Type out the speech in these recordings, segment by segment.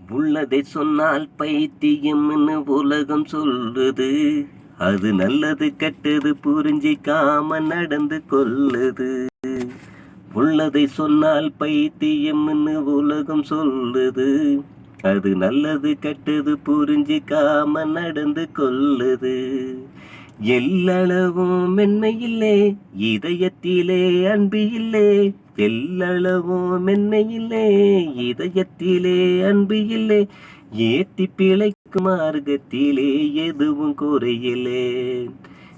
உள்ளதை சொன்னால் பைத்தியம்னு உலகம் சொல்லுது. அது நல்லது கெட்டது புரிஞ்சிக்காம நடந்து கொள்ளுது. உள்ளதை சொன்னால் பைத்தியம்னு உலகம் சொல்லுது. அது நல்லது கெட்டது புரிஞ்சிக்காம நடந்து கொள்ளுது. எல்லளவும் மென்மையில்லே இதயத்திலே அன்பு இல்லே. எல்லளவும் மென்மையில்லே இதயத்திலே அன்பு இல்லே. ஏத்தி பிழைக்கும் மார்க்கத்திலே எதுவும் குறையிலே.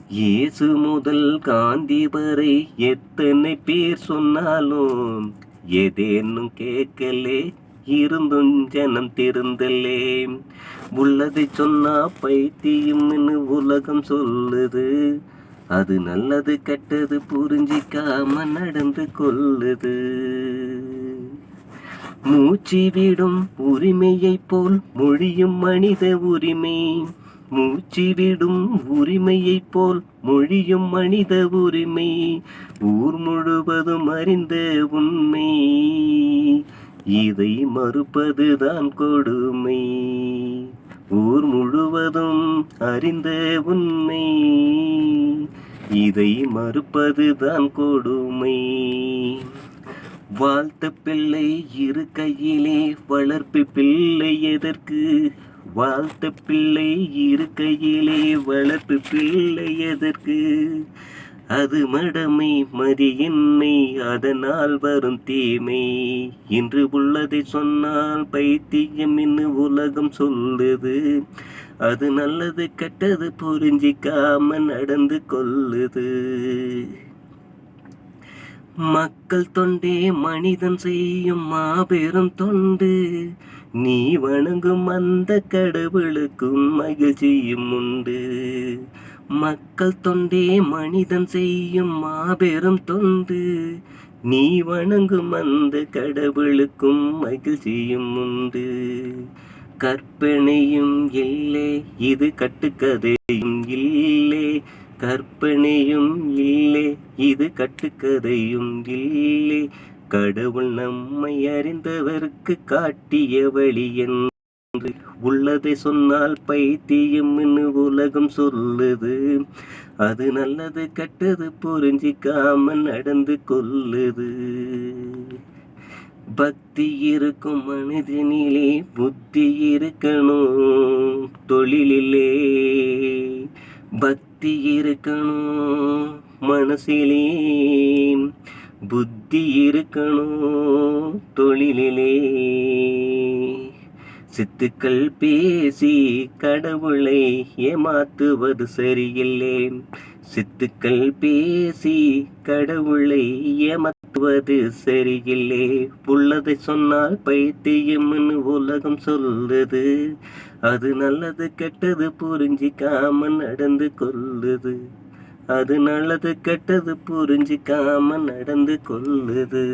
இயேசு முதல் காந்தி வரை எத்தனை பேர் சொன்னாலும் ஏதேனும் கேட்கலே. இருந்தும் ஜனம் திருந்தலே. உள்ளதை சொன்னா பைத்தியம்னு உலகம் சொல்லுது. அது நல்லது கெட்டது புரிஞ்சிக்காம நடந்து கொள்ளுது. மூச்சு விடும் உரிமையை போல் மொழியும் மனித உரிமை. மூச்சு விடும் உரிமையை போல் மொழியும் மனித உரிமை. ஊர் முழுவதும் அறிந்த உண்மை. இதை மறுப்பதுதான் கொடுமை. ஊர் முழுவதும் அறிந்த உண்மை. இதை மறுப்பதுதான் கொடுமை. வாழ்த்த பிள்ளை இரு கையிலே வளர்ப்பு பிள்ளை எதற்கு? வாழ்த்த பிள்ளை இரு கையிலே வளர்ப்பு பிள்ளை எதற்கு? அது மடமை மதியின்மை அதனால் வரும் தீமை. இன்று உள்ளதை சொன்னால் பைத்தியம் என்று உலகம் சொல்லுது. அது நல்லது கெட்டது புரிஞ்சிக்காம நடந்து கொள்ளுது. மக்கள் தொண்டே மனிதன் செய்யும் மாபெரும் தொண்டு. நீ வணங்கும் அந்த கடவுளுக்கும் மகிழ்ச்சியும் உண்டு. மக்கள் தொண்டே மனிதன் செய்யும் மாபெரும் தொண்டு. நீ வணங்கும் அந்த கடவுளுக்கும் மகிழ்ச்சியும் உண்டு. கற்பனையும் இல்லை இது கட்டுக்கதையும் இல்லை. கற்பனையும் இல்லை இது கட்டுக்கதையும் இல்லை. கடவுள் நம்மை அறிந்தவருக்கு காட்டிய வழி என்று. உள்ளதை சொன்னால் பைத்தியம்னு உலகம் சொல்லுது. அது நல்லது கெட்டது புரிஞ்சிக்காம நடந்து கொள்ளுது. பக்தி இருக்கும் மனிதனிலே புத்தி இருக்கணும் தொழிலிலே. பக்தி இருக்கணும் மனசிலே. புத்தி இருக்கணும் தொழிலிலே. சித்துக்கள் பேசி கடவுளை ஏமாத்துவது சரியில்லை. சித்துக்கள் பேசி கடவுளை ஏமாத்துவது சரியில்லை. உள்ளதை சொன்னால் பைத்தியம்னு உலகம் சொல்லுது. அது நல்லது கெட்டது புரிஞ்சிக்காம நடந்து கொள்ளுது. அது நல்லது கெட்டது புரிஞ்சிக்காம நடந்து கொள்ளுது.